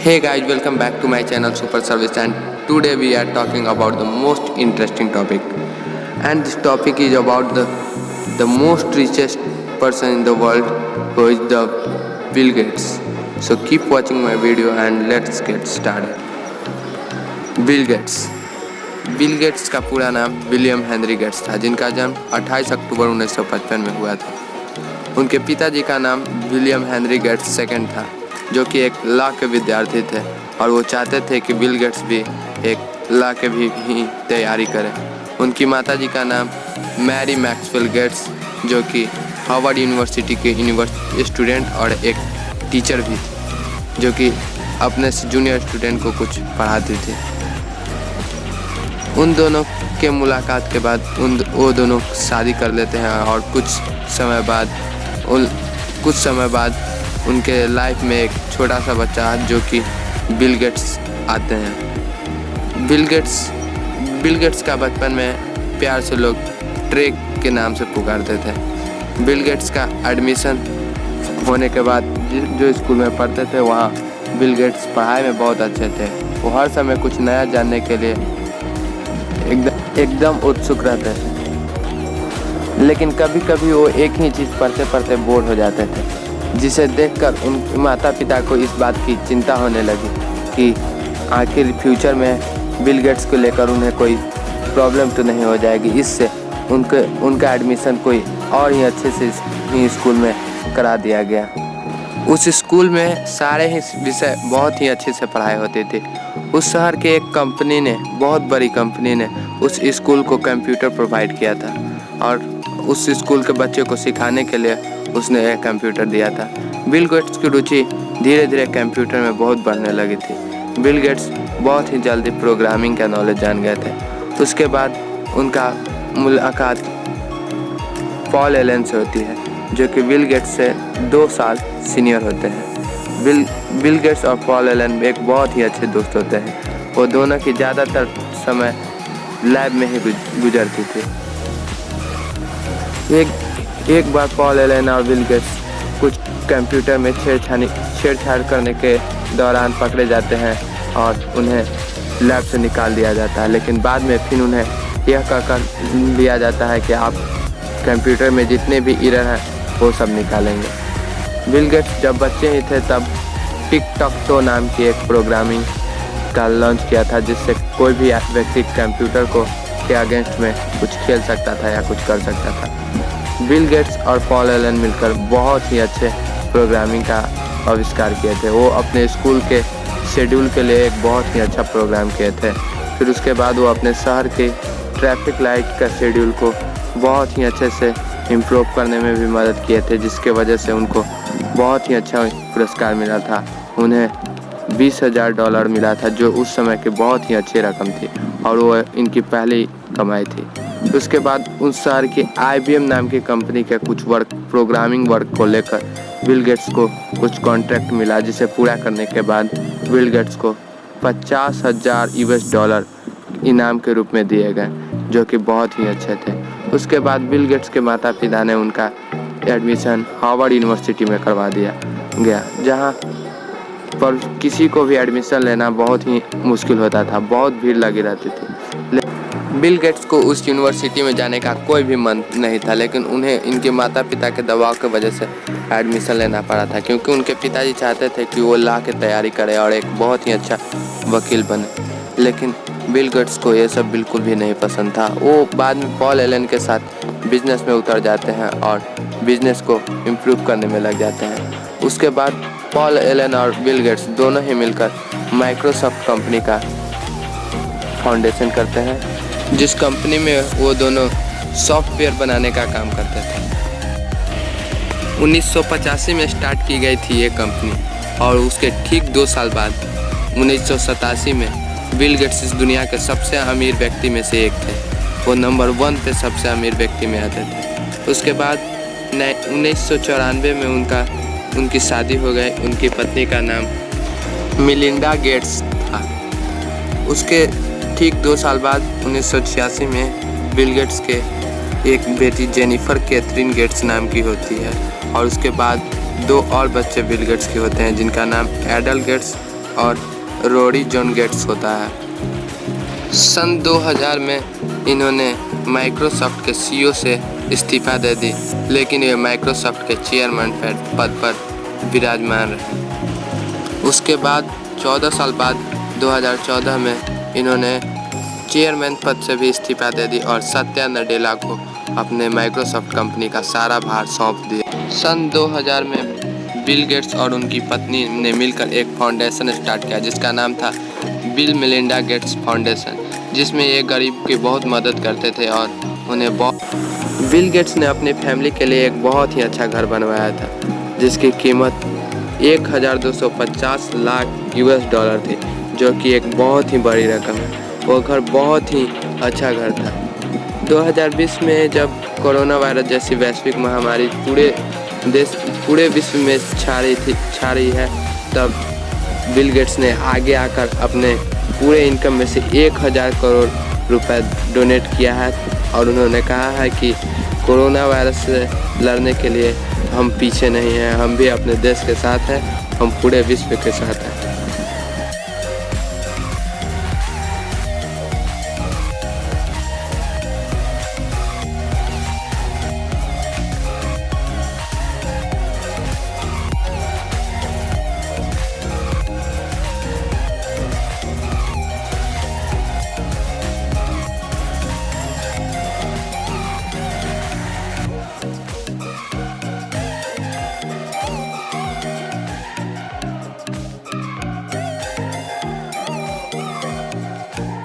Hey guys, welcome back to my channel Super Service, and today we are talking about the most interesting topic, and this topic is about the most richest person in the world, who is the Bill Gates. So keep watching my video and let's get started. Bill Gates का पूरा नाम William Henry gets था, जिनका जन्म 28 अक्टूबर 1955 में हुआ था। उनके पिताजी का नाम विलियम हेनरी गेट्स सेकंड था, जो कि एक लॉ के विद्यार्थी थे, और वो चाहते थे कि बिल गेट्स भी एक लॉ के भी ही तैयारी करें। उनकी माताजी का नाम मैरी मैक्सवेल गेट्स, जो कि हार्वर्ड यूनिवर्सिटी के स्टूडेंट और एक टीचर भी थी, जो कि अपने जूनियर स्टूडेंट को कुछ पढ़ाती थी। उन दोनों के मुलाकात के बाद वो दोनों शादी कर लेते हैं, और कुछ समय बाद उनके लाइफ में एक छोटा सा बच्चा, जो कि बिल गेट्स आते हैं। बिल गेट्स का बचपन में प्यार से लोग ट्रेक के नाम से पुकारते थे। बिल गेट्स का एडमिशन होने के बाद जो स्कूल में पढ़ते थे, वहाँ बिल गेट्स पढ़ाई में बहुत अच्छे थे। वो हर समय कुछ नया जानने के लिए एकदम उत्सुक रहते थे, लेकिन कभी कभी वो एक ही चीज़ पढ़ते पढ़ते बोर हो जाते थे, जिसे देखकर उन माता पिता को इस बात की चिंता होने लगी कि आखिर फ्यूचर में बिल गेट्स को लेकर उन्हें कोई प्रॉब्लम तो नहीं हो जाएगी। इससे उनका एडमिशन कोई और ही अच्छे से ही स्कूल में करा दिया गया। उस स्कूल में सारे ही विषय बहुत ही अच्छे से पढ़ाई होती थी। उस शहर के एक कंपनी ने, बहुत बड़ी कंपनी ने, उस स्कूल को कंप्यूटर प्रोवाइड किया था, और उस स्कूल के बच्चों को सिखाने के लिए उसने एक कंप्यूटर दिया था। बिल गेट्स की रुचि धीरे धीरे कंप्यूटर में बहुत बढ़ने लगी थी। बिल गेट्स बहुत ही जल्दी प्रोग्रामिंग का नॉलेज जान गए थे। उसके बाद उनका मुलाकात पॉल एलन से होती है, जो कि बिल गेट्स से 2 साल सीनियर होते हैं। बिल गेट्स और पॉल एलन एक बहुत ही अच्छे दोस्त होते हैं। वो दोनों की ज़्यादातर समय लैब में ही गुजरती थी। एक बार पॉल एलन और बिल गेट्स कुछ कंप्यूटर में छेड़छाड़ करने के दौरान पकड़े जाते हैं, और उन्हें लैब से निकाल दिया जाता है। लेकिन बाद में फिर उन्हें यह कहकर दिया जाता है कि आप कंप्यूटर में जितने भी एरर हैं वो सब निकालेंगे। बिल गेट्स जब बच्चे ही थे तब टिक-टॉक-टो नाम की एक प्रोग्रामिंग का लॉन्च किया था, जिससे कोई भी व्यक्ति कंप्यूटर के अगेंस्ट में कुछ खेल सकता था या कुछ कर सकता था। बिल गेट्स और पॉल एलन मिलकर बहुत ही अच्छे प्रोग्रामिंग का आविष्कार किए थे। वो अपने स्कूल के शेड्यूल के लिए एक बहुत ही अच्छा प्रोग्राम किए थे। फिर उसके बाद वो अपने शहर के ट्रैफिक लाइट का शेड्यूल को बहुत ही अच्छे से इम्प्रूव करने में भी मदद किए थे, जिसके वजह से उनको बहुत ही अच्छा पुरस्कार मिला था। उन्हें $20,000 मिला था, जो उस समय की बहुत ही अच्छी रकम थी, और वो इनकी पहली कमाई थी। उसके बाद उस शहर की IBM नाम की कंपनी के कुछ प्रोग्रामिंग वर्क को लेकर बिल गेट्स को कुछ कॉन्ट्रैक्ट मिला, जिसे पूरा करने के बाद बिल गेट्स को $50,000 इनाम के रूप में दिए गए, जो कि बहुत ही अच्छे थे। उसके बाद बिल गेट्स के माता पिता ने उनका एडमिशन हार्वर्ड यूनिवर्सिटी में करवा दिया गया, जहां पर किसी को भी एडमिशन लेना बहुत ही मुश्किल होता था, बहुत भीड़ लगी रहती थी। बिल गेट्स को उस यूनिवर्सिटी में जाने का कोई भी मन नहीं था, लेकिन उन्हें इनके माता पिता के दबाव की वजह से एडमिशन लेना पड़ा था, क्योंकि उनके पिताजी चाहते थे कि वो लॉ की तैयारी करे और एक बहुत ही अच्छा वकील बने। लेकिन बिल गेट्स को ये सब बिल्कुल भी नहीं पसंद था। वो बाद में पॉल एलन के साथ बिजनेस में उतर जाते हैं और बिजनेस को इम्प्रूव करने में लग जाते हैं। उसके बाद पॉल एलन और बिल गेट्स दोनों ही मिलकर माइक्रोसॉफ्ट कंपनी का फाउंडेशन करते हैं, जिस कंपनी में वो दोनों सॉफ्टवेयर बनाने का काम करते थे। 1985 में स्टार्ट की गई थी ये कंपनी, और उसके ठीक 2 साल बाद 1987 में बिल गेट्स इस दुनिया के सबसे अमीर व्यक्ति में से एक थे। वो नंबर 1 पे सबसे अमीर व्यक्ति में आते थे। उसके बाद 1994 में उनकी शादी हो गई। उनकी पत्नी का नाम मिलिंडा गेट्स था। उसके ठीक 2 साल बाद 1986 में बिल गेट्स के एक बेटी जेनिफर कैथरीन गेट्स नाम की होती है, और उसके बाद 2 और बच्चे बिल गेट्स के होते हैं, जिनका नाम एडल गेट्स और रोरी जॉन गेट्स होता है। सन 2000 में इन्होंने माइक्रोसॉफ्ट के सीईओ से इस्तीफा दे दी, लेकिन वे माइक्रोसॉफ्ट के चेयरमैन पद पर विराजमान रहे। उसके बाद 14 साल बाद 2014 में इन्होंने चेयरमैन पद से भी इस्तीफा दे दी और सत्या नडेला को अपने माइक्रोसॉफ्ट कंपनी का सारा भार सौंप दिया। सन 2000 में बिल गेट्स और उनकी पत्नी ने मिलकर एक फाउंडेशन स्टार्ट किया जिसका नाम था बिल मेलिंडा गेट्स फाउंडेशन, जिसमें ये गरीब की बहुत मदद करते थे और उन्हें बिल गेट्स ने अपनी फैमिली के लिए एक बहुत ही अच्छा घर बनवाया था जिसकी कीमत 1250 लाख US थी, जो कि एक बहुत ही बड़ी रकम है। वो घर बहुत ही अच्छा घर था। 2020 में जब कोरोना वायरस जैसी वैश्विक महामारी पूरे विश्व में छा रही है, तब बिल गेट्स ने आगे आकर अपने पूरे इनकम में से 1000 करोड़ रुपए डोनेट किया है और उन्होंने कहा है कि कोरोना वायरस से लड़ने के लिए हम पीछे नहीं हैं, हम भी अपने देश के साथ हैं, हम पूरे विश्व के साथ हैं।